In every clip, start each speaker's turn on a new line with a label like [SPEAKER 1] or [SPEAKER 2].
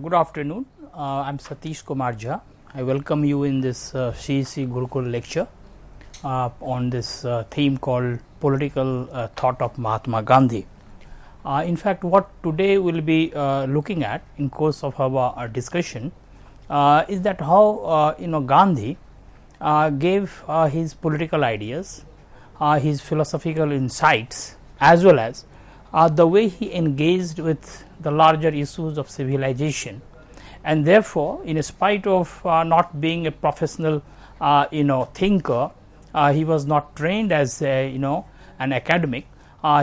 [SPEAKER 1] Good afternoon. I am Satish Kumar Jha. I welcome you in this CEC Gurukul lecture on this theme called Political Thought of Mahatma Gandhi. In fact, what today we will be looking at in course of our discussion is that how Gandhi gave his political ideas, his philosophical insights, as well as the way he engaged with the larger issues of civilization, and therefore, in spite of not being a professional thinker, he was not trained as an academic.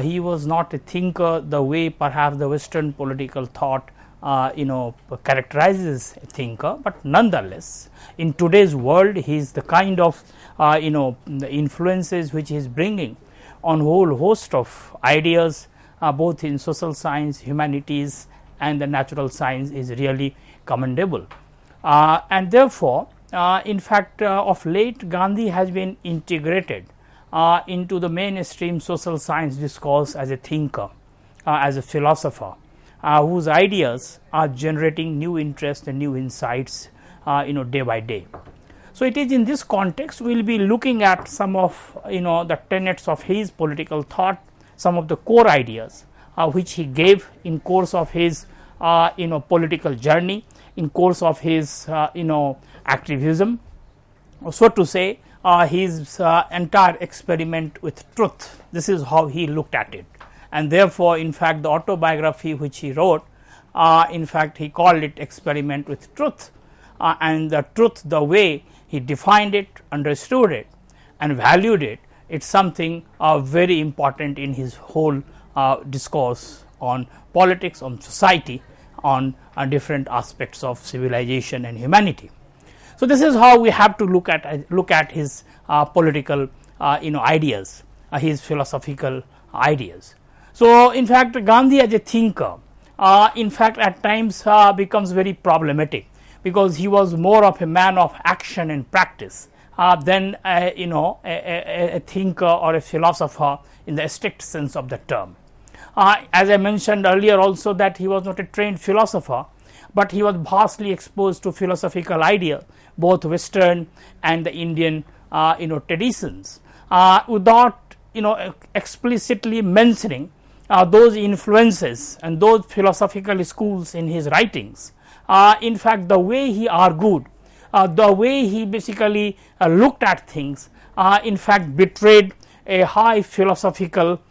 [SPEAKER 1] He was not a thinker the way perhaps the Western political thought characterizes a thinker, but nonetheless in today's world he is the kind of the influences which he is bringing on whole host of ideas both in social science, humanities and the natural science is really commendable. And therefore, in fact of late Gandhi has been integrated into the mainstream social science discourse as a thinker, as a philosopher, whose ideas are generating new interest and new insights day by day. So, it is in this context we will be looking at some of the tenets of his political thought, some of the core ideas which he gave in course of his political journey, in course of his activism, so to say his entire experiment with truth. This is how he looked at it, and therefore, in fact the autobiography which he wrote, in fact he called it experiment with truth, and the truth, the way he defined it, understood it and valued it, it's something very important in his whole discourse on politics, on society, on different aspects of civilization and humanity. So, this is how we have to look at his political ideas, his philosophical ideas. So, in fact Gandhi as a thinker in fact at times becomes very problematic, because he was more of a man of action and practice than a thinker or a philosopher in the strict sense of the term. As I mentioned earlier also that he was not a trained philosopher, but he was vastly exposed to philosophical ideas, both Western and the Indian traditions, without explicitly mentioning those influences and those philosophical schools in his writings. In fact, the way he argued, the way he basically looked at things, in fact betrayed a high philosophical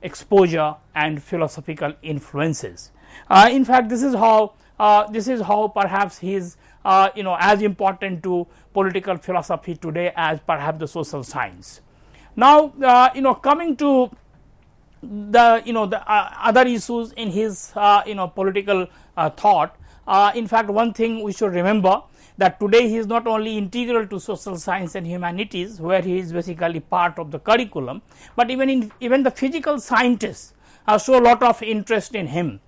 [SPEAKER 1] exposure and philosophical influences. In fact, this is how perhaps he is as important to political philosophy today as perhaps the social science. Now, coming to the other issues in his political thought, in fact one thing we should remember, that today he is not only integral to social science and humanities, where he is basically part of the curriculum, but even the physical scientists show a lot of interest in him.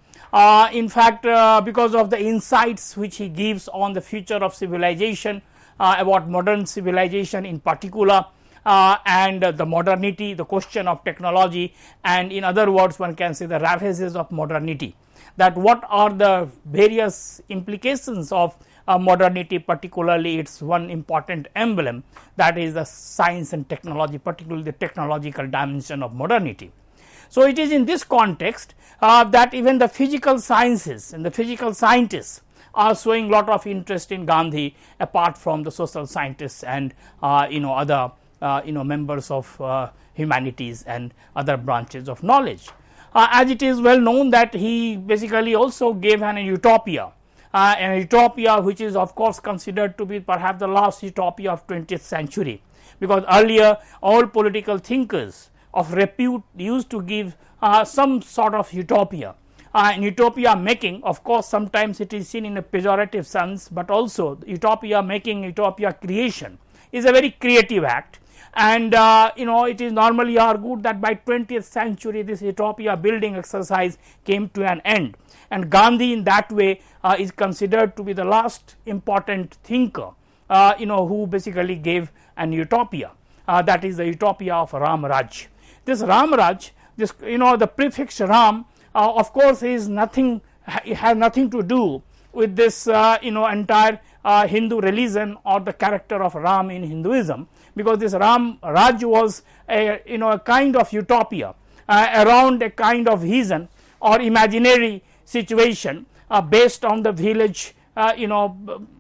[SPEAKER 1] In fact, because of the insights which he gives on the future of civilization, about modern civilization in particular, and the modernity, the question of technology, and in other words one can say the ravages of modernity, that what are the various implications of modernity, particularly its one important emblem, that is the science and technology, particularly the technological dimension of modernity. So, it is in this context that even the physical sciences and the physical scientists are showing lot of interest in Gandhi, apart from the social scientists and other members of humanities and other branches of knowledge. As it is well known that he basically also gave an utopia, which is of course considered to be perhaps the last utopia of 20th century, because earlier all political thinkers of repute used to give some sort of utopia. And utopia making, of course sometimes it is seen in a pejorative sense, but also utopia making, utopia creation is a very creative act, and it is normally argued that by 20th century this utopia building exercise came to an end, and Gandhi in that way is considered to be the last important thinker who basically gave an utopia, that is the utopia of Ram Raj. This Ram Raj, this the prefix Ram of course is nothing it has nothing to do with this entire Hindu religion or the character of Ram in Hinduism, because this Ram Raj was a kind of utopia around a kind of vision or imaginary situation based on the village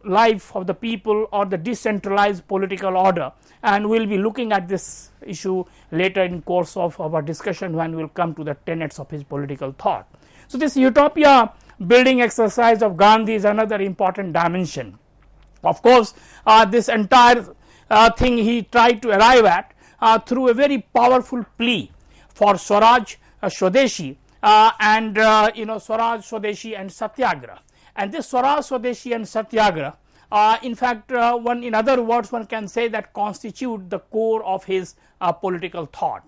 [SPEAKER 1] life of the people or the decentralized political order, and we will be looking at this issue later in course of our discussion when we will come to the tenets of his political thought. So, this utopia building exercise of Gandhi is another important dimension. Of course, this entire thing he tried to arrive at through a very powerful plea for Swaraj, Swadeshi, and Swaraj, Swadeshi and Satyagraha. And this Swaraj, Swadeshi and Satyagraha, in fact, in other words, one can say that constitute the core of his political thought,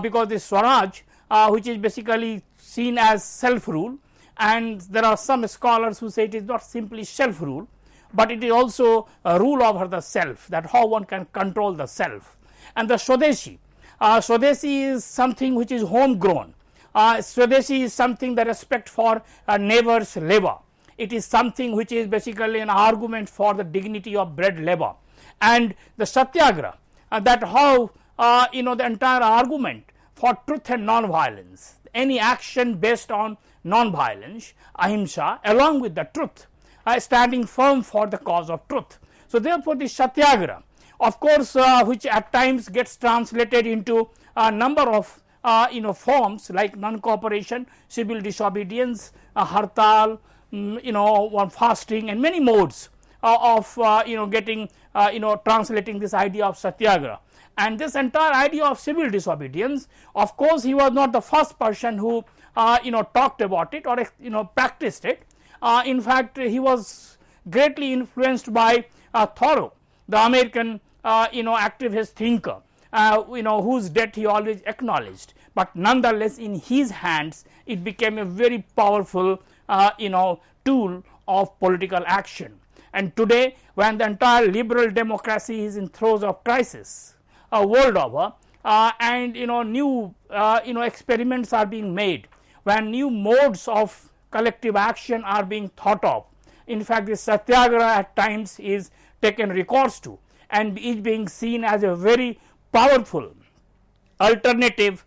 [SPEAKER 1] because this Swaraj, which is basically seen as self-rule, and there are some scholars who say it is not simply self-rule, but it is also a rule over the self, that how one can control the self. And the Swadeshi, Swadeshi is something which is homegrown. Swadeshi is something, the respect for neighbor's labor. It is something which is basically an argument for the dignity of bread labor. And the Satyagraha, that how the entire argument for truth and non-violence, any action based on non-violence, ahimsa, along with the truth, standing firm for the cause of truth. So, therefore, the Satyagraha, of course, which at times gets translated into a number of forms like non-cooperation, civil disobedience, hartal, fasting, and many modes of getting translating this idea of Satyagraha. And this entire idea of civil disobedience, of course, he was not the first person who talked about it or practiced it. In fact, he was greatly influenced by Thoreau, the American activist thinker, whose death he always acknowledged, but nonetheless in his hands it became a very powerful tool of political action. And today, when the entire liberal democracy is in throes of crisis world over, and new experiments are being made, when new modes of collective action are being thought of, in fact, the Satyagraha at times is taken recourse to and is being seen as a very powerful alternative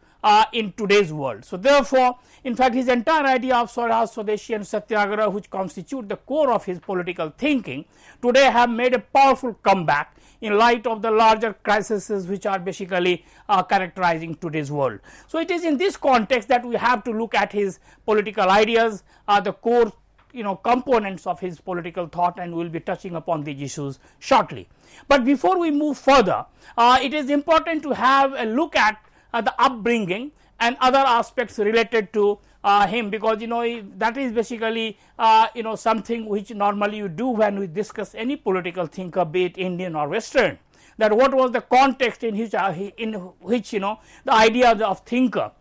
[SPEAKER 1] in today's world. So, therefore, in fact, his entire idea of Swaraj, Swadeshi and Satyagraha, which constitute the core of his political thinking, today have made a powerful comeback in light of the larger crises which are basically characterizing today's world. So, it is in this context that we have to look at his political ideas, the core components of his political thought, and we will be touching upon these issues shortly. But before we move further, it is important to have a look at the upbringing and other aspects related to him, because that is basically something which normally you do when we discuss any political thinker, be it Indian or Western, that what was the context in which the ideas of thinker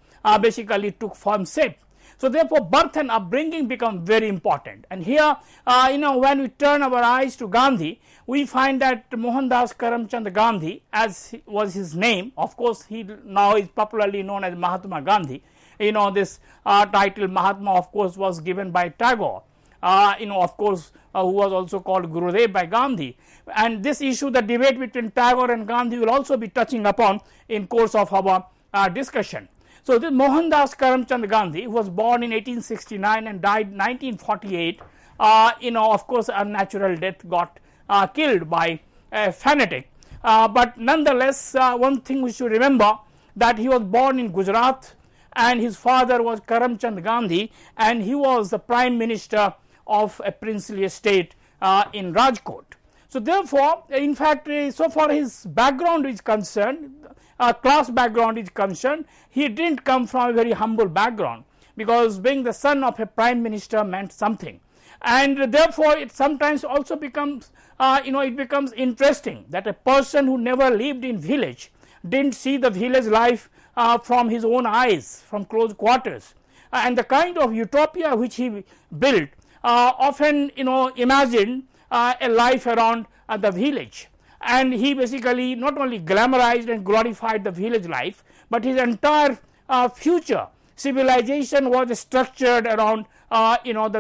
[SPEAKER 1] basically took form shape. So, therefore, birth and upbringing become very important, and here when we turn our eyes to Gandhi, we find that Mohandas Karamchand Gandhi, as was his name, of course, he now is popularly known as Mahatma Gandhi. This title Mahatma, of course, was given by Tagore, of course, who was also called Gurudev by Gandhi, and this issue, the debate between Tagore and Gandhi, will also be touching upon in course of our discussion. So, this Mohandas Karamchand Gandhi, who was born in 1869 and died 1948, of course, unnatural death, got killed by a fanatic, but nonetheless, one thing we should remember, that he was born in Gujarat, and his father was Karamchand Gandhi, and he was the prime minister of a princely estate in Rajkot. So, therefore, in fact, so far his background is concerned, class background is concerned, he did not come from a very humble background, because being the son of a prime minister meant something, and therefore, it sometimes also becomes it becomes interesting that a person who never lived in village did not see the village life from his own eyes, from close quarters, and the kind of utopia which he built often imagined a life around the village, and he basically not only glamorized and glorified the village life, but his entire future civilization was structured around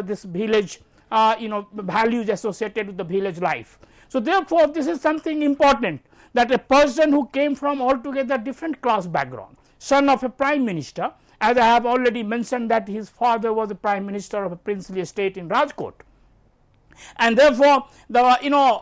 [SPEAKER 1] this village values associated with the village life. So, therefore, this is something important, that a person who came from altogether different class background, son of a prime minister, as I have already mentioned that his father was a prime minister of a princely estate in Rajkot, and therefore, the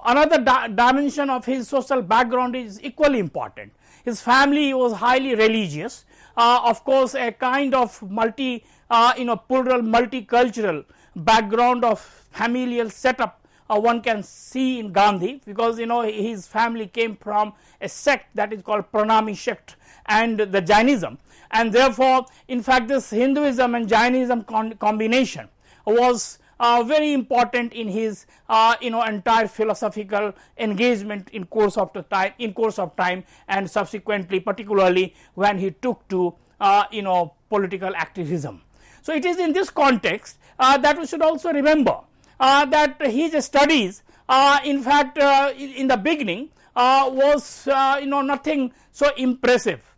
[SPEAKER 1] another dimension of his social background is equally important. His family was highly religious, of course, a kind of plural multicultural background of familial setup one can see in Gandhi, because his family came from a sect that is called Pranami sect and the Jainism, and therefore, in fact, this Hinduism and Jainism combination was very important in his entire philosophical engagement in course of time, and subsequently, particularly when he took to political activism. So, it is in this context that we should also remember that his studies in fact in the beginning was nothing so impressive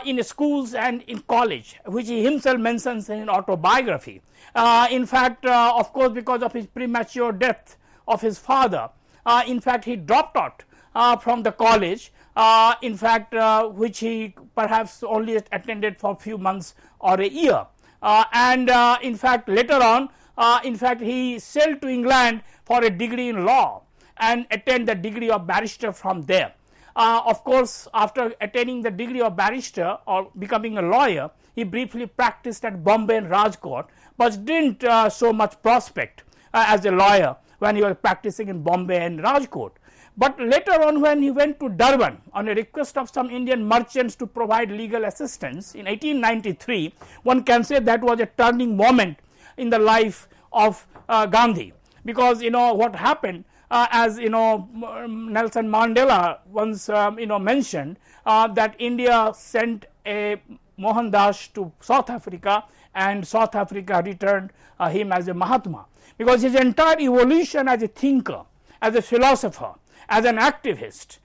[SPEAKER 1] in schools and in college, which he himself mentions in autobiography. In fact, of course, because of his premature death of his father, in fact, he dropped out from the college, in fact, which he perhaps only attended for a few months or a year, and in fact, later on, in fact, he sailed to England for a degree in law and attained the degree of barrister from there. Of course, after attaining the degree of barrister or becoming a lawyer, he briefly practiced at Bombay and Rajkot, but didn't show much prospect as a lawyer when he was practicing in Bombay and Rajkot. But later on, when he went to Durban on a request of some Indian merchants to provide legal assistance in 1893, one can say that was a turning moment in the life of Gandhi, because what happened, as Nelson Mandela once mentioned, that India sent a Mohandas to South Africa, and South Africa returned him as a Mahatma, because his entire evolution as a thinker, as a philosopher, as an activist,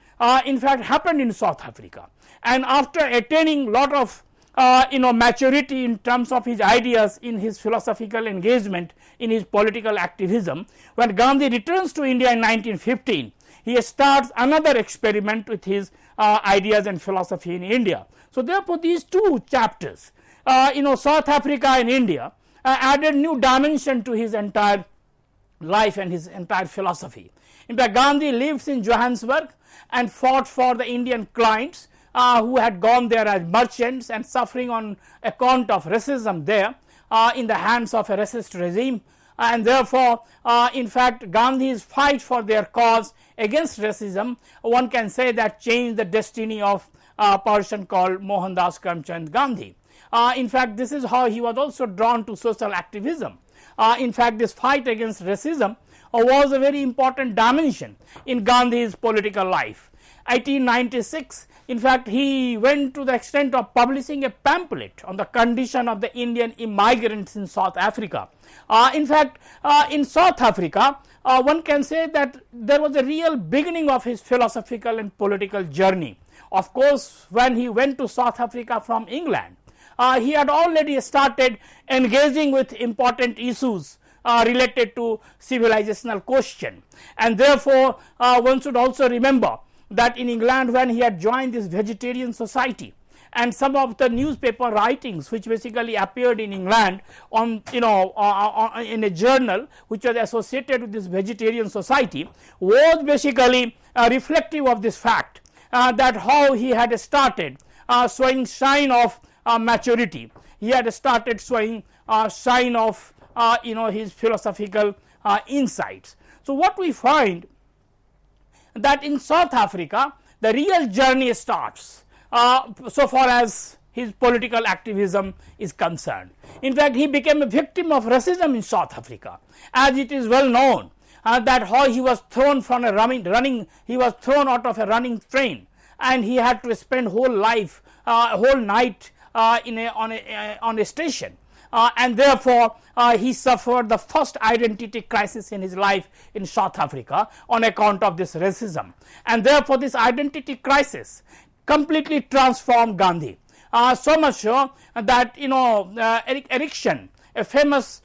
[SPEAKER 1] in fact, happened in South Africa. And after attaining lot of maturity in terms of his ideas in his philosophical engagement in his political activism, when Gandhi returns to India in 1915, he starts another experiment with his ideas and philosophy in India. So, therefore, these two chapters, South Africa and India, added new dimension to his entire life and his entire philosophy. In fact, Gandhi lives in Johannesburg and fought for the Indian clients who had gone there as merchants and suffering on account of racism there in the hands of a racist regime, and therefore, in fact, Gandhi's fight for their cause against racism, one can say that changed the destiny of a person called Mohandas Karamchand Gandhi. In fact, this is how he was also drawn to social activism. In fact, this fight against racism was a very important dimension in Gandhi's political life. 1896, in fact, he went to the extent of publishing a pamphlet on the condition of the Indian immigrants in South Africa. In fact, in South Africa, one can say that there was a real beginning of his philosophical and political journey. Of course, when he went to South Africa from England, he had already started engaging with important issues related to civilizational question, and therefore, one should also remember that in England, when he had joined this vegetarian society, and some of the newspaper writings which basically appeared in England on in a journal which was associated with this vegetarian society, was basically reflective of this fact, that how he had started showing sign of maturity. He had started showing sign of his philosophical insights. So, what we find that in South Africa, the real journey starts so far as his political activism is concerned. In fact, he became a victim of racism in South Africa, as it is well known that how he was thrown from a he was thrown out of a running train, and he had to spend whole night on a station. And therefore, he suffered the first identity crisis in his life in South Africa on account of this racism, and therefore, this identity crisis completely transformed Gandhi. so much so that Erikson, a famous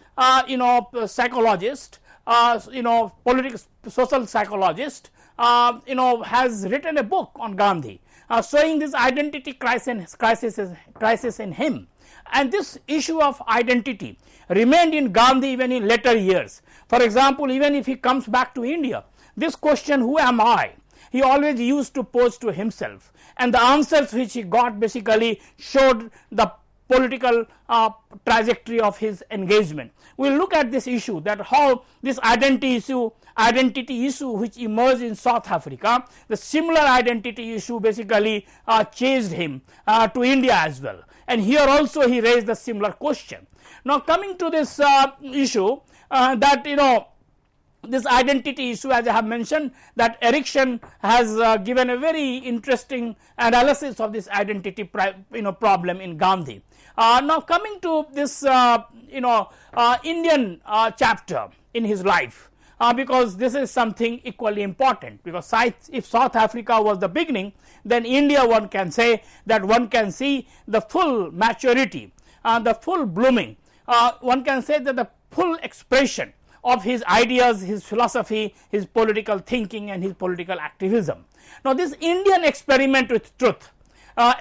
[SPEAKER 1] psychologist, political social psychologist, has written a book on Gandhi, showing this identity crisis in him. And this issue of identity remained in Gandhi even in later years. For example, even if he comes back to India, this question, who am I, he always used to pose to himself, and the answers which he got basically showed the political trajectory of his engagement. We will look at this issue, that how this identity issue which emerged in South Africa, the similar identity issue basically chased him to India as well, and here also he raised a similar question. Now, coming to this issue, that this identity issue, as I have mentioned, that Erikson has given a very interesting analysis of this identity problem in Gandhi. Now, coming to this Indian chapter in his life, because this is something equally important, because if South Africa was the beginning, then India, one can say that one can see the full maturity, the full blooming, one can say that the full expression of his ideas, his philosophy, his political thinking and his political activism. Now, this Indian experiment with truth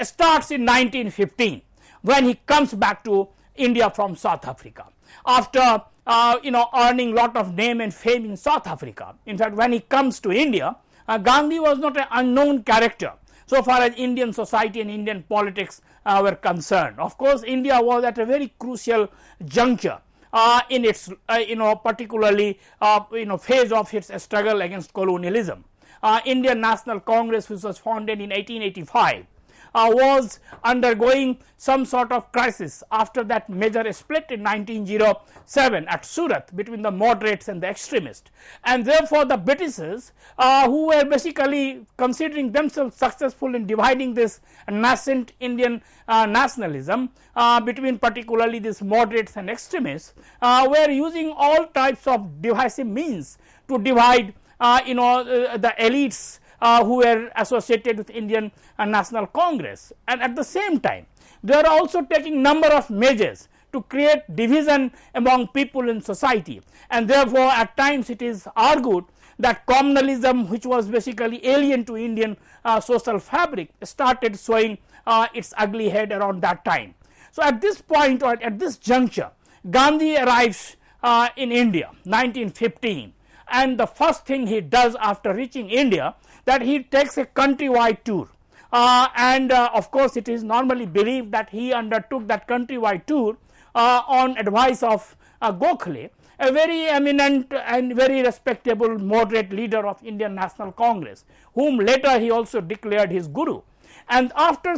[SPEAKER 1] starts in 1915, when he comes back to India from South Africa, after earning lot of name and fame in South Africa. In fact, when he comes to India, Gandhi was not an unknown character so far as Indian society and Indian politics were concerned. Of course, India was at a very crucial juncture in its particularly phase of its struggle against colonialism. Indian National Congress, which was founded in 1885, was undergoing some sort of crisis after that major split in 1907 at Surat between the moderates and the extremists, and therefore the Britishers, who were basically considering themselves successful in dividing this nascent Indian nationalism between particularly these moderates and extremists, were using all types of divisive means to divide the elites who were associated with Indian National Congress, and at the same time they are also taking number of measures to create division among people in society, and therefore at times it is argued that communalism, which was basically alien to Indian social fabric, started showing its ugly head around that time. So, at this point, or at this juncture, Gandhi arrives in India 1915, and the first thing he does after reaching India, that he takes a countrywide tour, and of course it is normally believed that he undertook that countrywide tour on advice of Gokhale, a very eminent and very respectable moderate leader of Indian National Congress, whom later he also declared his guru. And after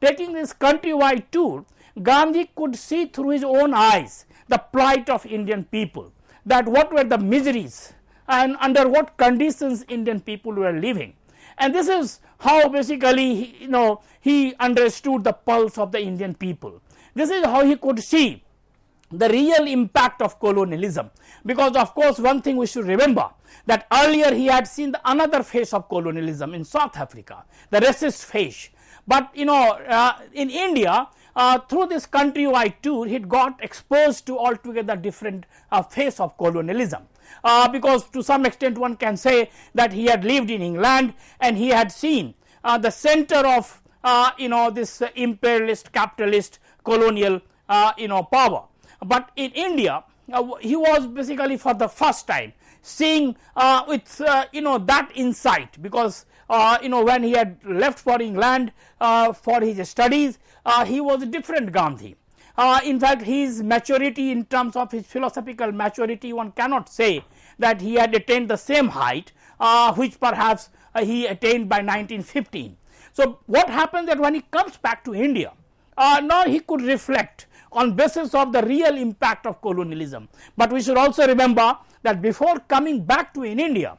[SPEAKER 1] taking this countrywide tour, Gandhi could see through his own eyes the plight of Indian people, that what were the miseries and under what conditions Indian people were living. And this is how basically he understood the pulse of the Indian people. This is how he could see the real impact of colonialism, because of course one thing we should remember, that earlier he had seen another phase of colonialism in South Africa, the racist phase. But in India, through this countrywide tour, he got exposed to altogether different phase of colonialism, because to some extent one can say that he had lived in England and he had seen the center of this imperialist, capitalist, colonial power. But in India, he was basically for the first time seeing with that insight, because when he had left for England for his studies, he was a different Gandhi. In fact, his maturity in terms of his philosophical maturity, one cannot say that he had attained the same height which perhaps he attained by 1915. So, what happens that when he comes back to India, now he could reflect on basis of the real impact of colonialism. But we should also remember that before coming back to India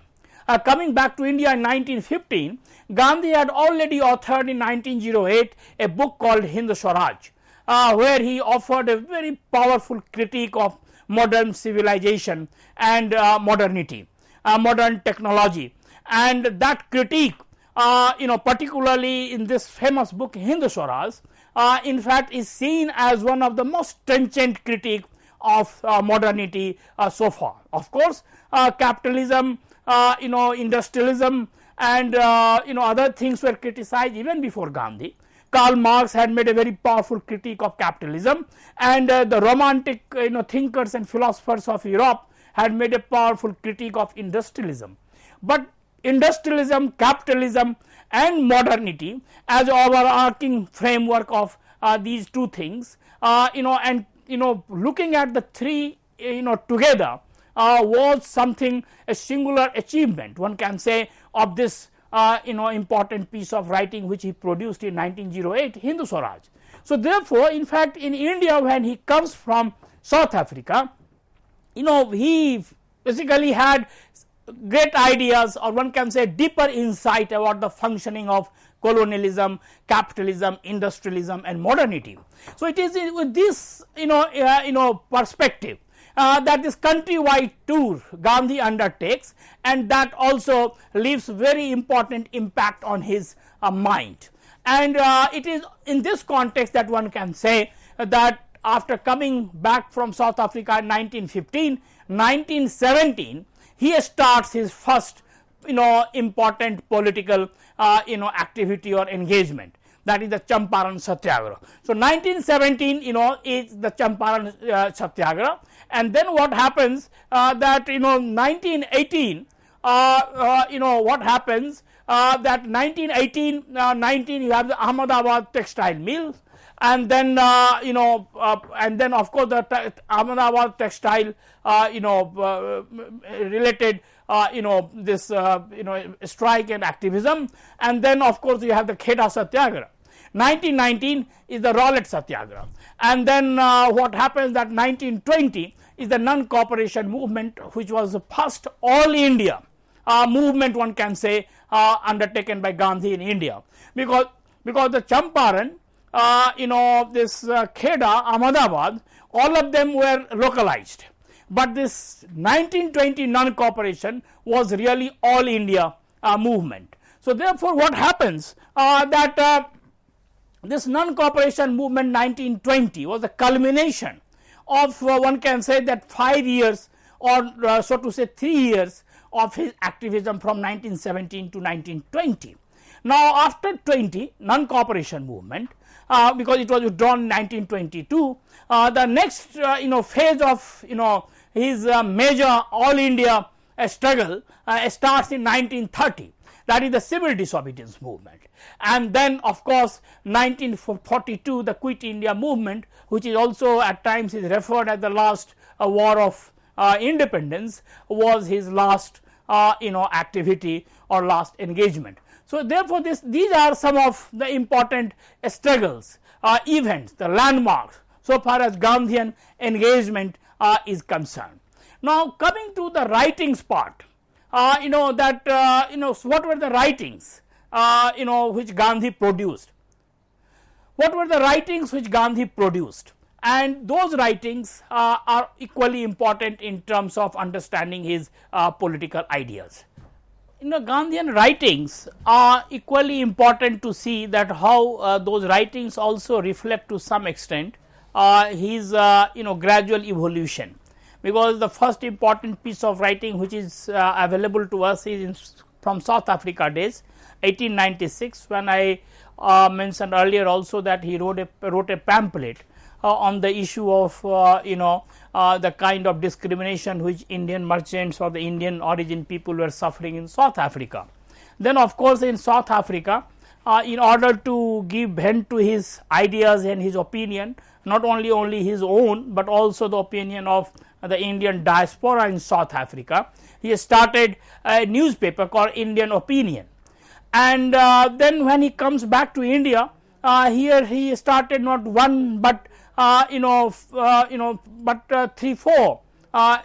[SPEAKER 1] in 1915, Gandhi had already authored in 1908 a book called Hind Swaraj, where he offered a very powerful critique of modern civilization and modernity, modern technology, and that critique particularly in this famous book Hind Swaraj, in fact is seen as one of the most stringent critique of modernity so far. Of course, capitalism, industrialism and other things were criticized even before Gandhi. Karl Marx had made a very powerful critique of capitalism, and the romantic thinkers and philosophers of Europe had made a powerful critique of industrialism. But industrialism, capitalism and modernity as overarching framework of these two things, looking at the three together was something, a singular achievement one can say of this important piece of writing which he produced in 1908, Hindu Swaraj. So therefore, in fact, in India, when he comes from South Africa, he basically had great ideas, or one can say deeper insight about the functioning of colonialism, capitalism, industrialism and modernity. So it is with this perspective that this countrywide tour Gandhi undertakes, and that also leaves very important impact on his mind. And it is in this context that one can say that after coming back from South Africa in 1915, 1917 he starts his first important political activity or engagement, that is the Champaran Satyagraha. So 1917 is the Champaran Satyagraha, and then what happens that 1918 what happens that 1918 19 you have the Ahmedabad textile mills, and then of course the Ahmedabad textile related this strike and activism, and then of course you have the Kheda Satyagraha. 1919 is the Rowlatt Satyagraha, and then what happens that 1920 is the non-cooperation movement, which was the first all India movement, one can say, undertaken by Gandhi in India, because the Champaran, this Kheda, Ahmedabad, all of them were localized, but this 1920 non-cooperation was really all India movement. So therefore, what happens that this non-cooperation movement 1920 was the culmination of one can say that 5 years, or so to say 3 years of his activism from 1917 to 1920. Now after 20 non-cooperation movement, because it was withdrawn in 1922, the next phase of his major all India struggle starts in 1930, that is the civil disobedience movement, and then of course 1942 the Quit India movement, which is also at times is referred as the last war of independence, was his last activity or last engagement. So therefore, these are some of the important struggles, events, the landmarks so far as Gandhian engagement is concerned. Now coming to the writings part, what were the writings which Gandhi produced? What were the writings which Gandhi produced? And those writings are equally important in terms of understanding his political ideas. Gandhian writings are equally important to see that how those writings also reflect to some extent his gradual evolution, because the first important piece of writing which is available to us is from South Africa days, 1896, when I mentioned earlier also that he wrote a pamphlet on the issue of the kind of discrimination which Indian merchants or the Indian origin people were suffering in South Africa. Then of course in South Africa, in order to give vent to his ideas and his opinion, not only his own but also the opinion of the Indian diaspora in South Africa, he started a newspaper called Indian Opinion. And then when he comes back to India, here he started not one but 3-4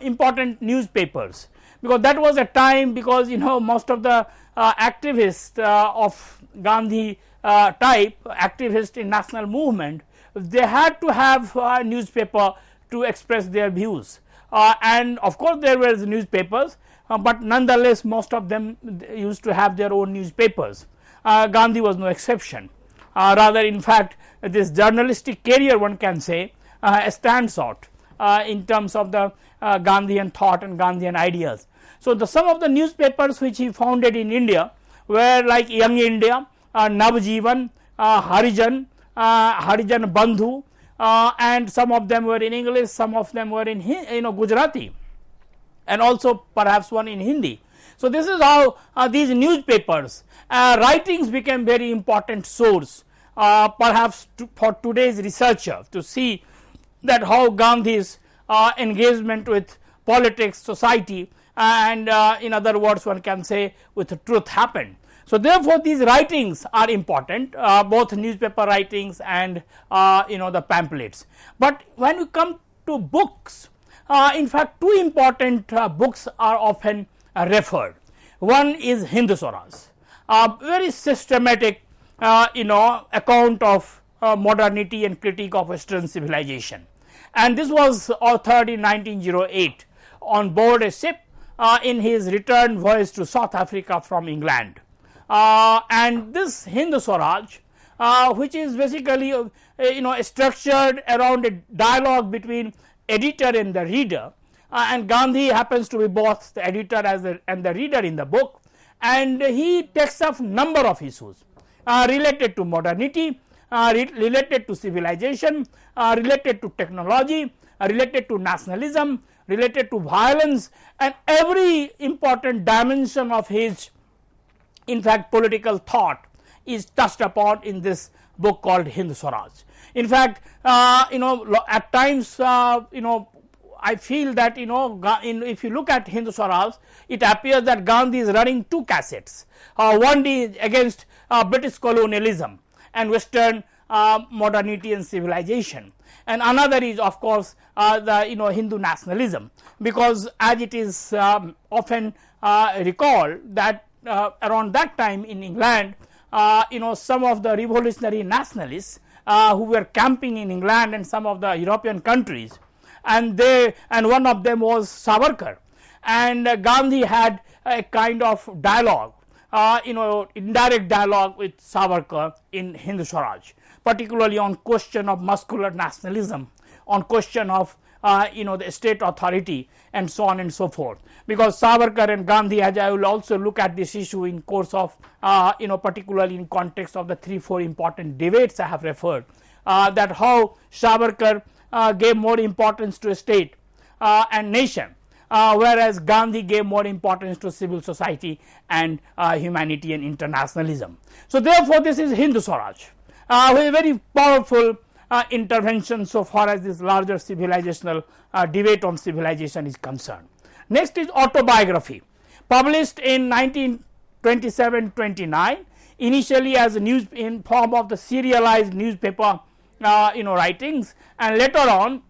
[SPEAKER 1] important newspapers, because that was a time, because most of the activists of Gandhi type, activists in national movement, they had to have a newspaper to express their views, and of course there were newspapers, but nonetheless most of them used to have their own newspapers. Gandhi was no exception. rather in fact this journalistic career, one can say, stands out in terms of the Gandhian thought and Gandhian ideas. So, some of the newspapers which he founded in India were like Young India, Navjeevan, Harijan, Harijan Bandhu, and some of them were in English, some of them were in Gujarati, and also perhaps one in Hindi. So, this is how these newspapers writings became very important source perhaps for today's researcher to see that how Gandhi's engagement with politics, society, and in other words one can say with truth happened. So, therefore, these writings are important, both newspaper writings and the pamphlets. But when we come to books, in fact, two important books are often referred. One is Hindu Swaraj, a very systematic account of modernity and critique of Western civilization, and this was authored in 1908 on board a ship in his return voyage to South Africa from England. And this Hindu Swaraj, which is basically structured around a dialogue between editor and the reader, and Gandhi happens to be both the editor and the reader in the book, and he takes up number of issues related to modernity, related to civilization, related to technology, related to nationalism, related to violence, and every important dimension of his in fact political thought is touched upon in this book called Hindu Swaraj. In fact, at times I feel that if you look at Hindu Swaraj, it appears that Gandhi is running two cassettes. One is against British colonialism and Western modernity and civilization, and another is of course the Hindu nationalism, because as it is often recalled that around that time in England, some of the revolutionary nationalists who were camping in England and some of the European countries, and one of them was Savarkar, and Gandhi had a kind of dialogue, indirect dialogue with Savarkar in Hindu Swaraj, particularly on question of muscular nationalism, on question of the state authority, and so on and so forth. Because Savarkar and Gandhi, as I will also look at this issue in course of particularly in context of the 3-4 important debates I have referred, that how Savarkar gave more importance to a state and nation, whereas Gandhi gave more importance to civil society and humanity and internationalism. So, therefore, this is Hindu Swaraj, with a very powerful intervention so far as this larger civilizational debate on civilization is concerned. Next is autobiography, published in 1927-29, initially as a news in form of the serialized newspaper writings, and later on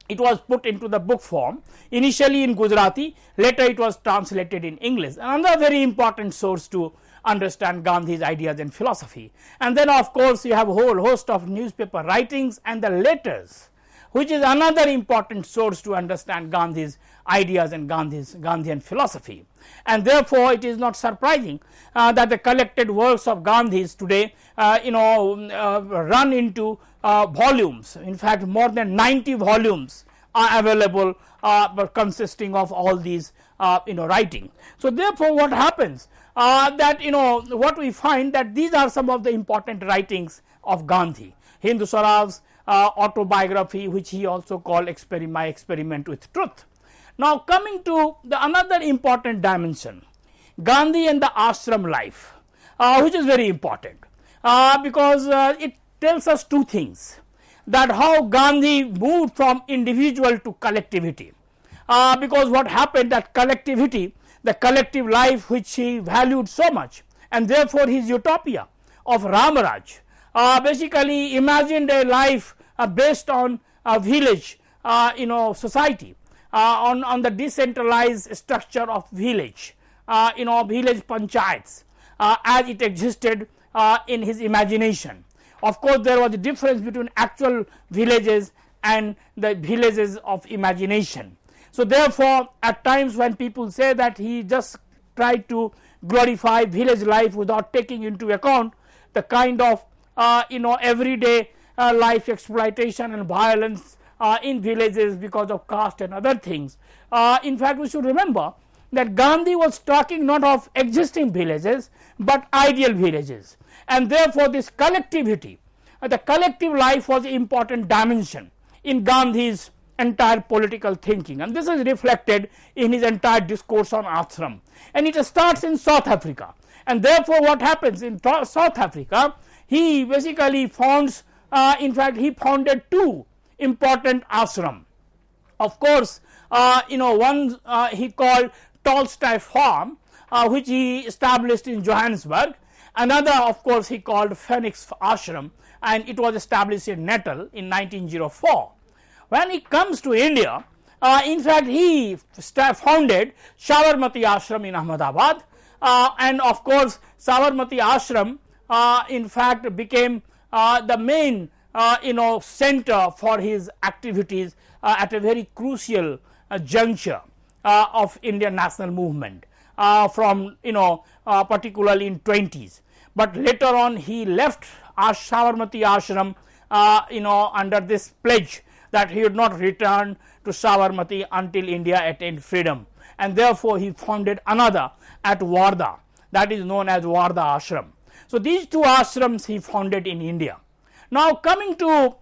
[SPEAKER 1] it was put into the book form, initially in Gujarati, later it was translated in English. Another very important source to understand Gandhi's ideas and philosophy. And then of course, you have a whole host of newspaper writings and the letters, which is another important source to understand Gandhi's ideas and Gandhian philosophy. And therefore, it is not surprising that the collected works of Gandhi's today run into volumes. In fact, more than 90 volumes are available, consisting of all these writing. So, therefore, what happens that what we find that these are some of the important writings of Gandhi. Hindu Swaraj, autobiography, which he also called My Experiment with Truth. Now, coming to the another important dimension, Gandhi and the ashram life, which is very important, because it tells us two things, that how Gandhi moved from individual to collectivity, because what happened that collectivity, the collective life which he valued so much, and therefore his utopia of Ramaraj, basically imagined a life based on a village society, on the decentralized structure of village, village panchayats as it existed in his imagination. Of course, there was a difference between actual villages and the villages of imagination. So, therefore, at times when people say that he just tried to glorify village life without taking into account the kind of everyday life exploitation and violence in villages because of caste and other things. In fact, we should remember that Gandhi was talking not of existing villages, but ideal villages, and therefore this collectivity, the collective life was an important dimension in Gandhi's entire political thinking, and this is reflected in his entire discourse on ashram, and it starts in South Africa. And therefore what happens in South Africa, he basically founds, in fact he founded two important ashram. Of course, one he called Tolstoy Farm, which he established in Johannesburg. Another, of course, he called Phoenix Ashram, and it was established in Natal in 1904. When he comes to India, in fact he founded Sabarmati Ashram in Ahmedabad, and of course Sabarmati Ashram in fact became the main center for his activities at a very crucial juncture of Indian national movement, from particularly in 20s. But later on he left Sabarmati Ashram under this pledge that he would not return to Sabarmati until India attained freedom, and therefore he founded another at Wardha, that is known as Wardha Ashram. So these two ashrams he founded in India. Now coming to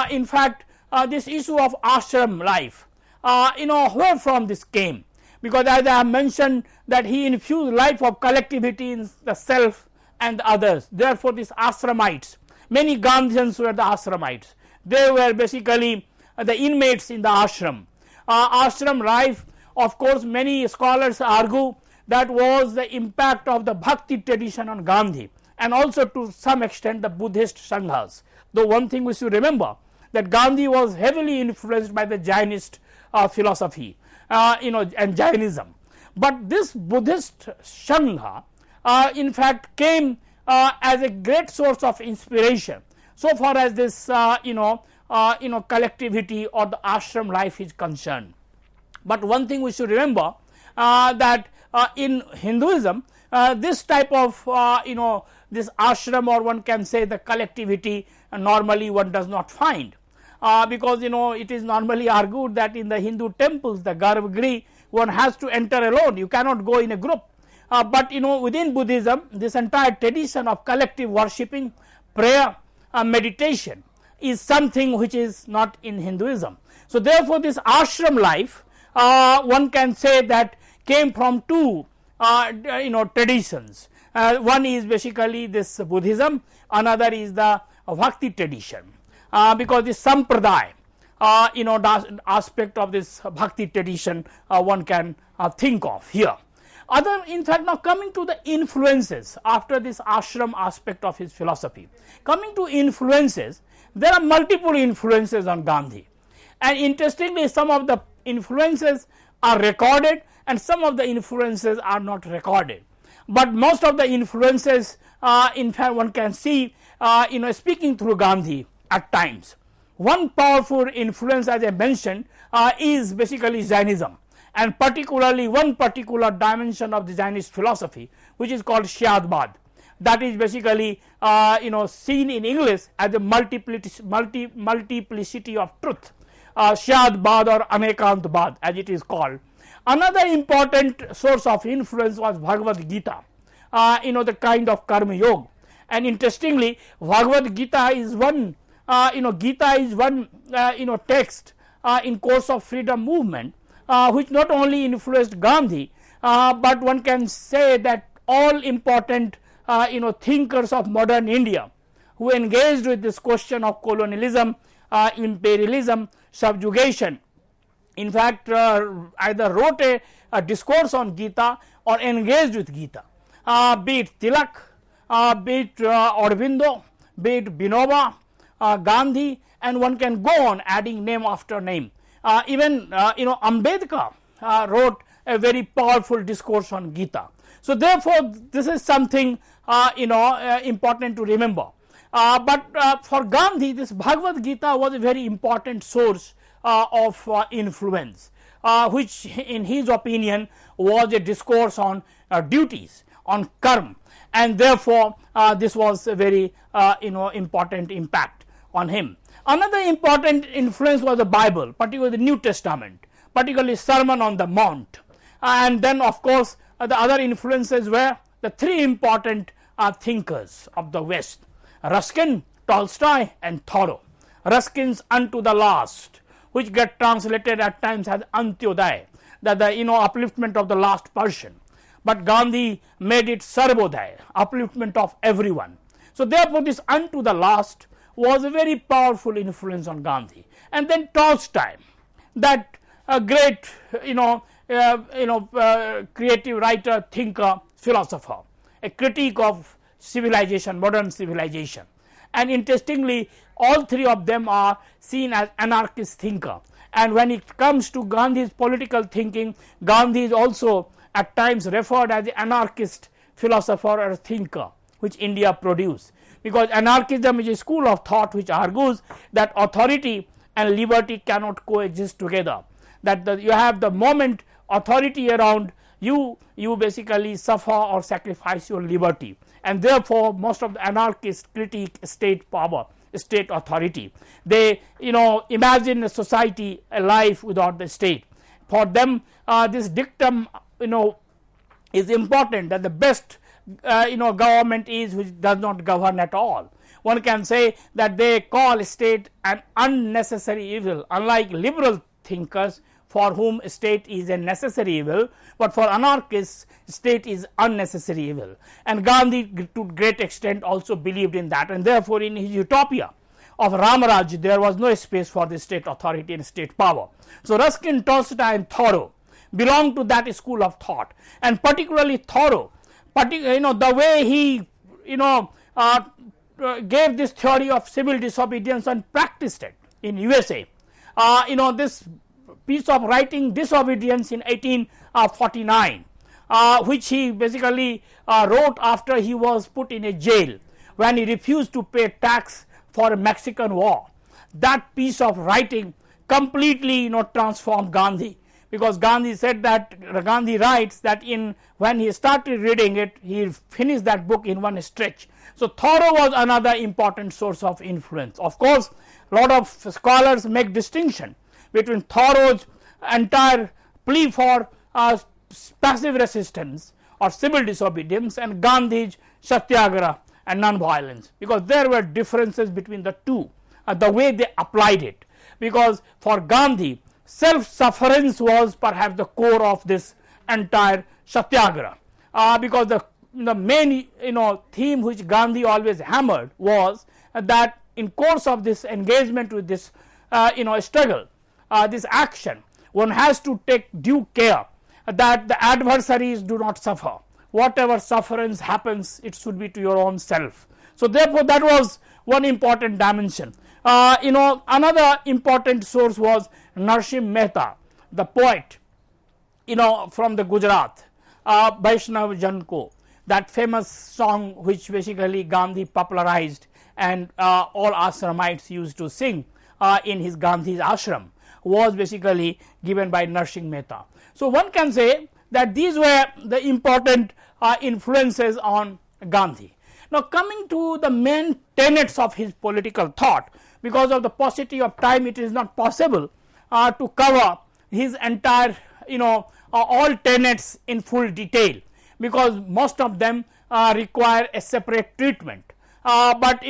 [SPEAKER 1] in fact this issue of ashram life, where from this came, because as I have mentioned that he infused life of collectivity in the self and the others. Therefore these ashramites, many Gandhians were the ashramites, they were basically the inmates in the ashram. Ashram life, of course many scholars argue that was the impact of the bhakti tradition on Gandhi, and also to some extent the Buddhist sanghas. Though one thing we should remember, that Gandhi was heavily influenced by the Jainist philosophy, and Jainism. But this Buddhist sangha in fact came as a great source of inspiration so far as this collectivity or the ashram life is concerned. But one thing we should remember, that in Hinduism this type of this ashram, or one can say the collectivity, normally one does not find, because it is normally argued that in the Hindu temples, the garbhagriha, one has to enter alone, you cannot go in a group. But within Buddhism, this entire tradition of collective worshipping, prayer, meditation is something which is not in Hinduism. So therefore this ashram life, one can say that came from two traditions. One is basically this Buddhism, another is the bhakti tradition, because this sampradaya, the aspect of this bhakti tradition one can think of here. In fact, now coming to the influences after this ashram aspect of his philosophy, coming to influences, there are multiple influences on Gandhi, and interestingly some of the influences are recorded and some of the influences are not recorded. But most of the influences in fact one can see speaking through Gandhi at times. One powerful influence, as I mentioned, is basically Jainism, and particularly one particular dimension of the Jainist philosophy which is called Syadbad, that is basically seen in English as the multiplicity of truth, Syadbad or Anekantbad as it is called. Another important source of influence was Bhagavad Gita, the kind of karma yoga, and interestingly Bhagavad Gita is one text in course of freedom movement which not only influenced Gandhi, but one can say that all important thinkers of modern India who engaged with this question of colonialism, imperialism, subjugation, in fact either wrote a discourse on Gita or engaged with Gita, be it Tilak, be it Aurobindo, be it Vinoba, Gandhi, and one can go on adding name after name. Even Ambedkar wrote a very powerful discourse on Gita. So therefore this is something important to remember. But for Gandhi, this Bhagavad Gita was a very important source of influence, which in his opinion was a discourse on duties, on karma, and therefore, this was a very important impact on him. Another important influence was the Bible, particularly the New Testament, particularly Sermon on the Mount, and then of course, the other influences were the three important thinkers of the West: Ruskin, Tolstoy, and Thoreau. Ruskin's Unto the Last, which get translated at times as Antyodaya, that the upliftment of the last person, but Gandhi made it Sarvodaya, upliftment of everyone. So therefore, this Unto the Last was a very powerful influence on Gandhi. And then Tolstoy, that great creative writer, thinker, philosopher, a critique of civilization, modern civilization. And interestingly, all three of them are seen as anarchist thinker. And when it comes to Gandhi's political thinking, Gandhi is also at times referred as the anarchist philosopher or thinker which India produced, because anarchism is a school of thought which argues that authority and liberty cannot coexist together, that you have the moment authority around you, you basically suffer or sacrifice your liberty, and therefore most of the anarchists critique state power, state authority. They imagine a society, a life without the state. For them, this dictum is important, that the best government is which does not govern at all. One can say that they call state an unnecessary evil, unlike liberal thinkers for whom state is a necessary evil, but for anarchists state is unnecessary evil. And Gandhi to great extent also believed in that, and therefore in his utopia of Ramaraj there was no space for the state authority and state power. So Ruskin, Tolstoy, and Thoreau belong to that school of thought, and particularly Thoreau, the way he gave this theory of civil disobedience and practiced it in USA. This piece of writing, Disobedience, in 1849, which he basically wrote after he was put in a jail when he refused to pay tax for a Mexican war. That piece of writing completely transformed Gandhi, because Gandhi said that, Gandhi writes that when he started reading it, he finished that book in one stretch. So Thoreau was another important source of influence. Of course, a lot of scholars make distinction between Thoreau's entire plea for passive resistance or civil disobedience and Gandhi's satyagraha and non-violence, because there were differences between the two, the way they applied it. Because for Gandhi, self-sufferance was perhaps the core of this entire satyagraha, because the main theme which Gandhi always hammered was that in course of this engagement with this struggle, this action, one has to take due care that the adversaries do not suffer. Whatever sufferance happens, it should be to your own self. So therefore, that was one important dimension. Another important source was Narsim Mehta, the poet, from the Gujarat, Vaishnav Janko, that famous song which basically Gandhi popularized and all Ashramites used to sing in his Gandhi's ashram, was basically given by Narsim Mehta. So one can say that these were the important influences on Gandhi. Now coming to the main tenets of his political thought, because of the paucity of time it is not possible to cover his entire all tenets in full detail, because most of them require a separate treatment. But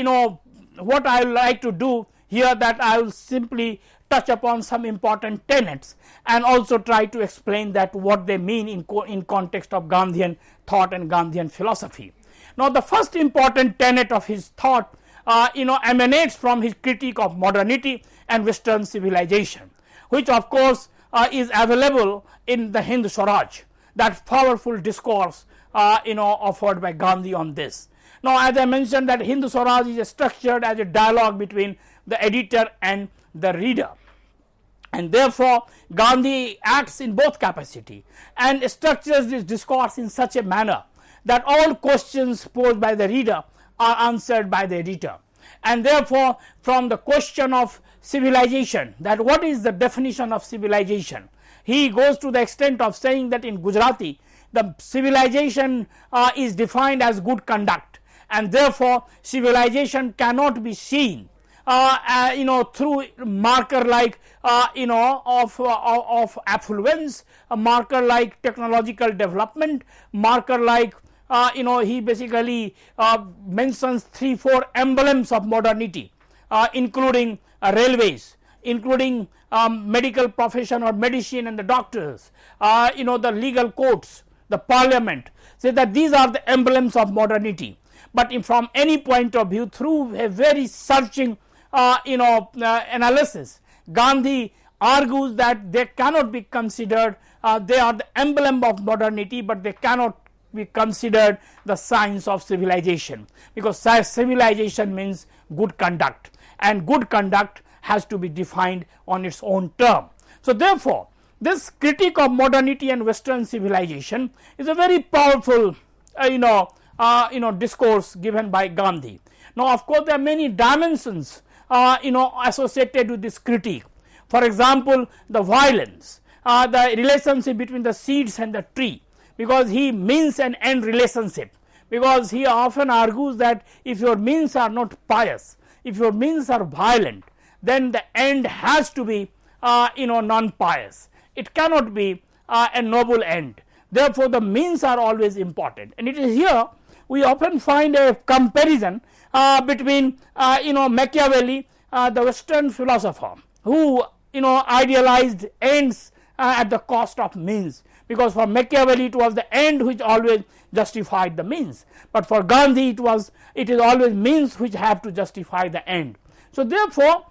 [SPEAKER 1] what I would like to do here, that I will simply touch upon some important tenets and also try to explain that what they mean in context of Gandhian thought and Gandhian philosophy. Now the first important tenet of his thought emanates from his critique of modernity and Western civilization, which of course is available in the Hind Swaraj, that powerful discourse offered by Gandhi on this. Now as I mentioned, that Hind Swaraj is structured as a dialogue between the editor and the reader, and therefore Gandhi acts in both capacity and structures this discourse in such a manner that all questions posed by the reader are answered by the editor. And therefore, from the question of civilization, that what is the definition of civilization, he goes to the extent of saying that in Gujarati the civilization is defined as good conduct, and therefore civilization cannot be seen through marker like of affluence, a marker like technological development, marker like he basically mentions 3-4 emblems of modernity, including railways, including medical profession or medicine and the doctors, the legal courts, the parliament, say that these are the emblems of modernity. But from any point of view, through a very searching analysis, Gandhi argues that they cannot be considered, they are the emblem of modernity, but they cannot be considered the signs of civilization, because civilization means good conduct, and good conduct has to be defined on its own term. So therefore, this critique of modernity and Western civilization is a very powerful discourse given by Gandhi. Now of course there are many dimensions associated with this critique. For example, the violence, the relationship between the seeds and the tree, because he means an end relationship, because he often argues that if your means are not pious, if your means are violent, then the end has to be non-pious. It cannot be a noble end. Therefore, the means are always important, and it is here we often find a comparison between Machiavelli, the Western philosopher, who idealized ends at the cost of means, because for Machiavelli it was the end which always justified the means, but for Gandhi it is always means which have to justify the end. So therefore,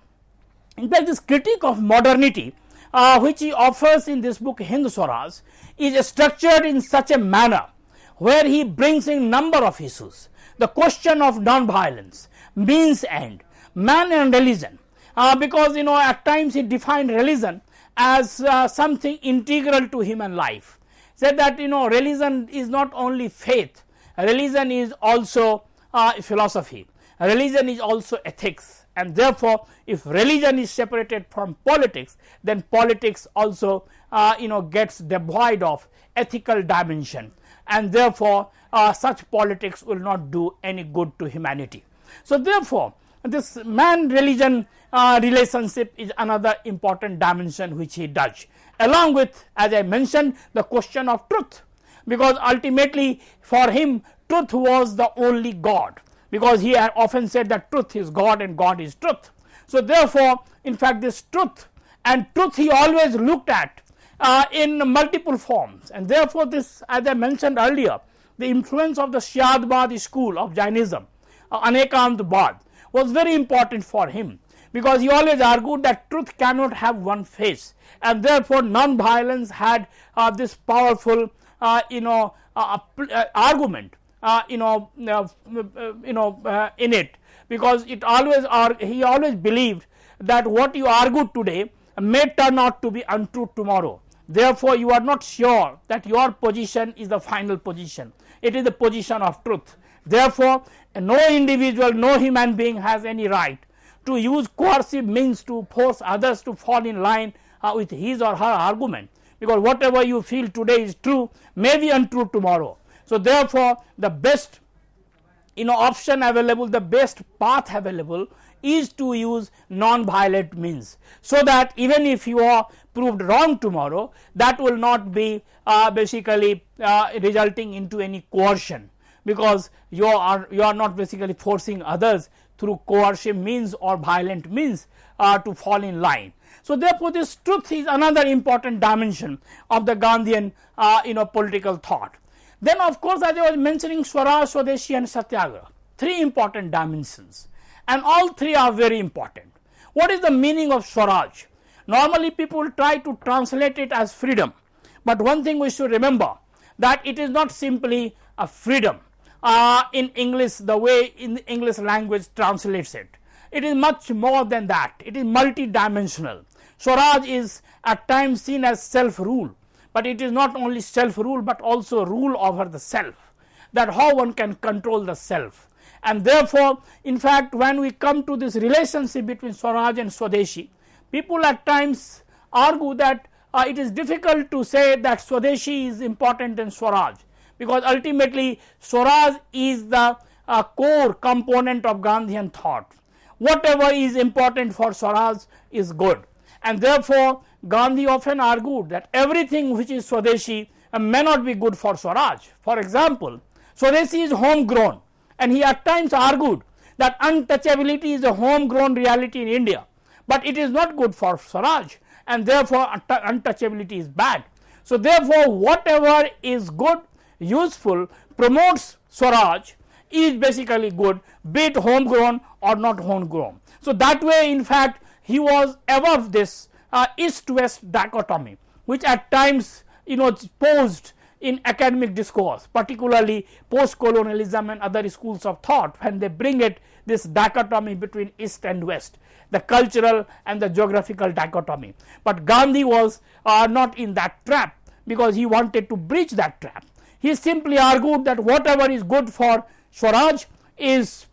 [SPEAKER 1] in fact, this critique of modernity which he offers in this book Hind Swaraj is structured in such a manner where he brings in number of issues: the question of non-violence, means end, man and religion, because at times he defined religion as something integral to human life. Said that religion is not only faith, religion is also philosophy, religion is also ethics, and therefore if religion is separated from politics, then politics also gets devoid of ethical dimension, and therefore such politics will not do any good to humanity. So therefore, this man religion relationship is another important dimension which he does, along with, as I mentioned, the question of truth, because ultimately for him truth was the only God, because he had often said that truth is God and God is truth. So therefore, in fact, this truth he always looked at in multiple forms, and therefore this, as I mentioned earlier, the influence of the Syadbad school of Jainism, Anekantbad, was very important for him, because he always argued that truth cannot have one face, and therefore non-violence had this powerful argument in it, because it always he always believed that what you argue today may turn out to be untrue tomorrow. Therefore, you are not sure that your position is the final position, it is the position of truth. Therefore, no individual, no human being has any right to use coercive means to force others to fall in line with his or her argument, because whatever you feel today is true may be untrue tomorrow. So therefore, the best option available, the best path available is to use non-violent means, so that even if you are proved wrong tomorrow, that will not be basically resulting into any coercion, because you are not basically forcing others through coercive means or violent means to fall in line. So therefore, this truth is another important dimension of the Gandhian political thought. Then of course, as I was mentioning, Swaraj, Swadeshi and Satyagraha, three important dimensions, and all three are very important. What is the meaning of Swaraj? Normally people try to translate it as freedom, but one thing we should remember, that it is not simply a freedom in English, the way in the English language translates it. It is much more than that. It is multidimensional. Swaraj is at times seen as self-rule, but it is not only self-rule but also rule over the self, that how one can control the self. And therefore, in fact, when we come to this relationship between Swaraj and Swadeshi, people at times argue that it is difficult to say that Swadeshi is important than Swaraj, because ultimately Swaraj is the core component of Gandhian thought. Whatever is important for Swaraj is good, and therefore Gandhi often argued that everything which is Swadeshi may not be good for Swaraj. For example, Swadeshi is homegrown, and he at times argued that untouchability is a homegrown reality in India, but it is not good for Swaraj, and therefore untouchability is bad. So therefore whatever is good, useful, promotes Swaraj is basically good, be it homegrown or not homegrown. So that way, in fact, he was above this east-west dichotomy, which at times posed in academic discourse, particularly post-colonialism and other schools of thought, when they bring it this dichotomy between east and west, the cultural and the geographical dichotomy. But Gandhi was not in that trap, because he wanted to breach that trap. He simply argued that whatever is good for Swaraj is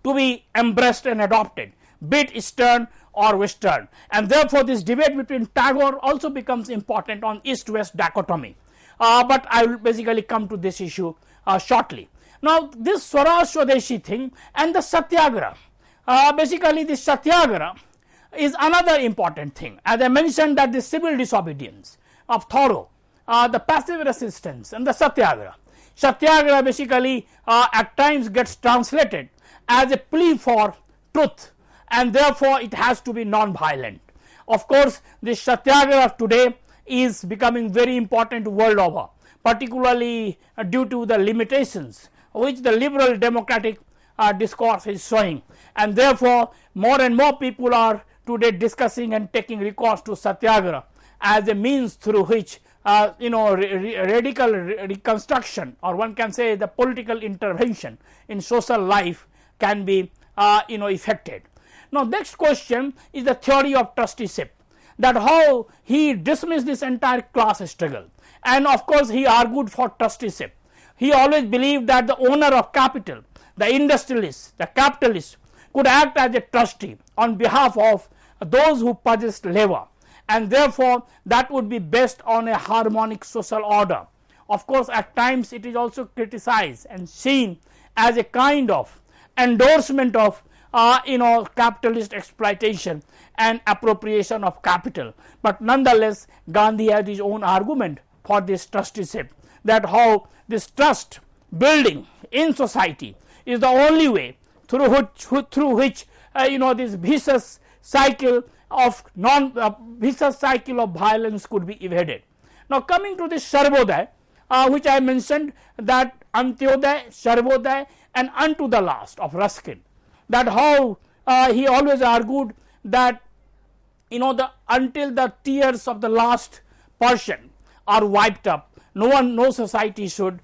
[SPEAKER 1] to be embraced and adopted, be it Eastern or Western, and therefore this debate between Tagore also becomes important on east-west dichotomy. But I will basically come to this issue shortly. Now this Swaraj Swadeshi thing and the Satyagraha, basically the Satyagraha is another important thing. As I mentioned, that the civil disobedience of Thoreau, the passive resistance, and the Satyagraha. Satyagraha basically at times gets translated as a plea for truth, and therefore it has to be non-violent. Of course, the Satyagraha today is becoming very important world over, particularly due to the limitations which the liberal democratic discourse is showing, and therefore more and more people are today discussing and taking recourse to Satyagraha as a means through which radical reconstruction, or one can say the political intervention in social life, can be effected. Now next question is the theory of trusteeship, that how he dismissed this entire class struggle, and of course he argued for trusteeship. He always believed that the owner of capital, the industrialist, the capitalist, could act as a trustee on behalf of those who possessed labor, and therefore that would be based on a harmonic social order. Of course, at times it is also criticized and seen as a kind of endorsement of capitalist exploitation and appropriation of capital, but nonetheless Gandhi had his own argument for this trusteeship, that how this trust building in society is the only way through which this vicious cycle of violence could be evaded. Now coming to this Sarvodaya, which I mentioned, that Antyodaya, Sarvodaya, and unto the last of Ruskin, that how he always argued that until the tears of the last person are wiped up, no society should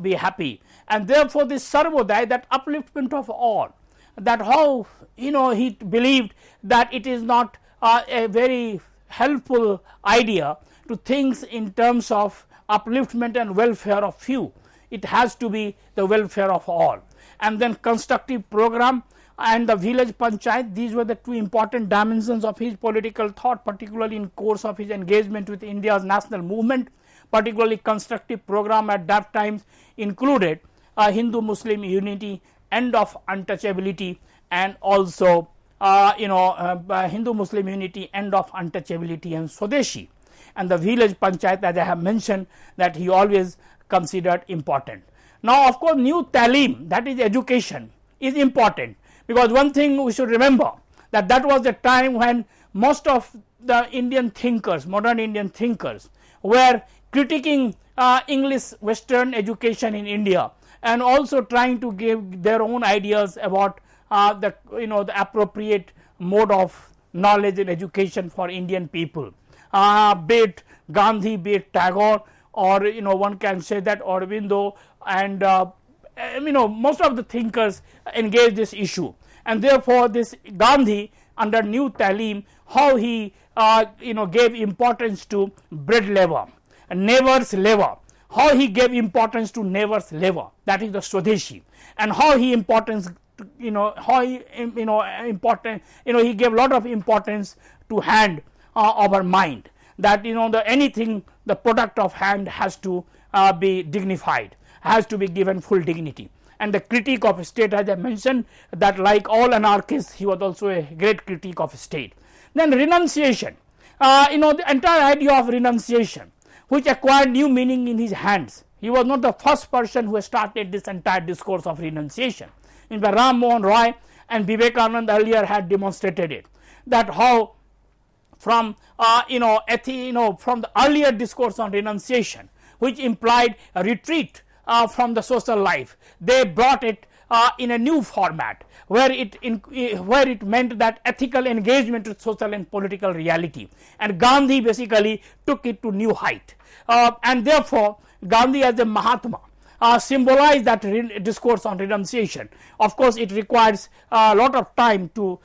[SPEAKER 1] be happy, and therefore this Sarvodaya, that upliftment of all, that how he believed that it is not a very helpful idea to think in terms of upliftment and welfare of few. It has to be the welfare of all. And then constructive program and the village panchayat, these were the two important dimensions of his political thought, particularly in course of his engagement with India's national movement. Particularly constructive program at that time included Hindu-Muslim unity, end of untouchability, and also Hindu-Muslim unity, end of untouchability, and Swadeshi. And the village panchayat, as I have mentioned, that he always considered important. Now of course new talim, that is education, is important, because one thing we should remember, that was the time when most of the Indian thinkers, modern Indian thinkers, were critiquing English Western education in India, and also trying to give their own ideas about the appropriate mode of knowledge and education for Indian people, be it Gandhi, be it Tagore, or one can say that Aurobindo, and most of the thinkers engage this issue. And therefore this Gandhi under new talim, how he gave importance to bread labor, neighbor's labor, how he gave importance to neighbor's labor, that is the Swadeshi, and how he he gave a lot of importance to hand over mind, that anything the product of hand has to be dignified, has to be given full dignity. And the critique of state, as I mentioned, that like all anarchists, he was also a great critique of state. Then renunciation, the entire idea of renunciation, which acquired new meaning in his hands. He was not the first person who started this entire discourse of renunciation. In fact, Ram Mohan Roy and Vivekananda earlier had demonstrated it, that how from from the earlier discourse on renunciation, which implied a retreat from the social life, they brought it in a new format, where it meant that ethical engagement with social and political reality, and Gandhi basically took it to new height, and therefore Gandhi as a Mahatma symbolized that discourse on renunciation. Of course, it requires a lot of time to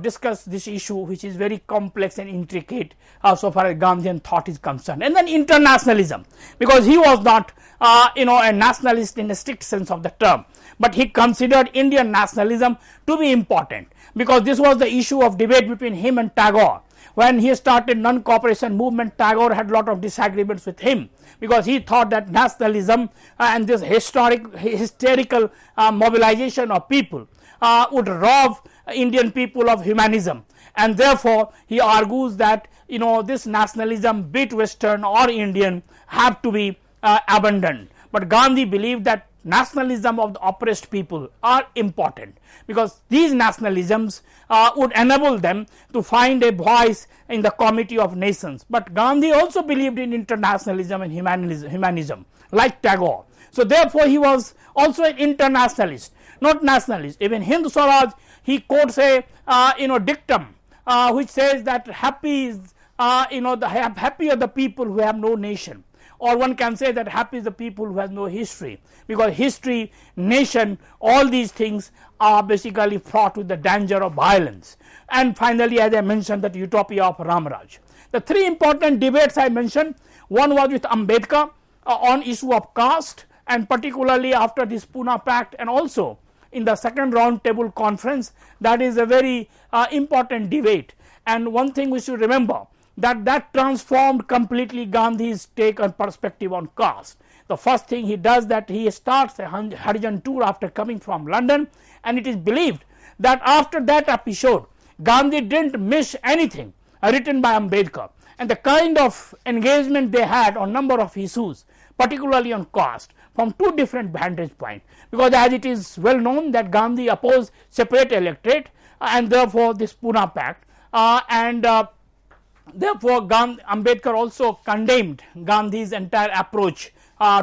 [SPEAKER 1] discuss this issue, which is very complex and intricate so far as Gandhian thought is concerned. And then internationalism, because he was not a nationalist in a strict sense of the term, but he considered Indian nationalism to be important, because this was the issue of debate between him and Tagore. When he started non-cooperation movement, Tagore had a lot of disagreements with him, because he thought that nationalism and this hysterical mobilization of people would rob Indian people of humanism, and therefore he argues that this nationalism, be it Western or Indian, have to be abandoned. But Gandhi believed that nationalism of the oppressed people are important, because these nationalisms would enable them to find a voice in the committee of nations. But Gandhi also believed in internationalism and humanism like Tagore. So therefore he was also an internationalist, not nationalist. Even Hind Swaraj, he quotes a dictum which says that happy is happy are the people who have no nation. Or one can say that happy is the people who have no history, because history, nation, all these things are basically fraught with the danger of violence. And finally, as I mentioned, that utopia of Ramaraj. The three important debates I mentioned, one was with Ambedkar on issue of caste, and particularly after this Pune Pact, and also in the second round table conference. That is a very important debate. And one thing we should remember, that transformed completely Gandhi's take and perspective on caste. The first thing he does, that he starts a Harijan tour after coming from London, and it is believed that after that episode Gandhi didn't miss anything written by Ambedkar, and the kind of engagement they had on number of issues, particularly on caste, from two different vantage points, because as it is well known that Gandhi opposed separate electorate, and therefore this Pune Pact, therefore Ambedkar also condemned Gandhi's entire approach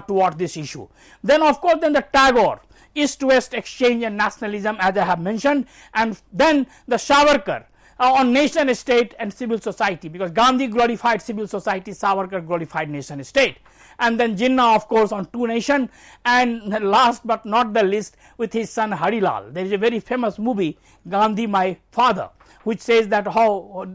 [SPEAKER 1] toward this issue. Then of course the Tagore, East to West exchange and nationalism, as I have mentioned, and then the Savarkar on nation state and civil society, because Gandhi glorified civil society, Savarkar glorified nation state. And then Jinnah of course on two nation, and last but not the least with his son Harilal. There is a very famous movie, Gandhi My Father, which says that how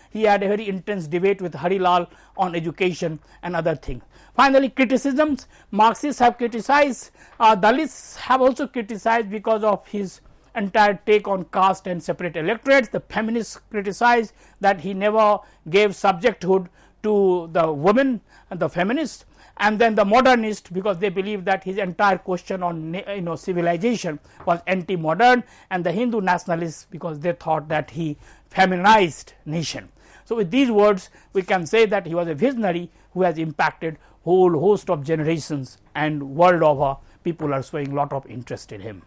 [SPEAKER 1] he had a very intense debate with Harilal on education and other things. Finally, criticisms. Marxists have criticized, Dalits have also criticized because of his entire take on caste and separate electorates. The feminists criticized that he never gave subjecthood to the women and the feminists. And then the modernists, because they believe that his entire question on civilization was anti-modern, and the Hindu nationalists, because they thought that he feminized nation. So with these words we can say that he was a visionary who has impacted whole host of generations, and world over people are showing lot of interest in him.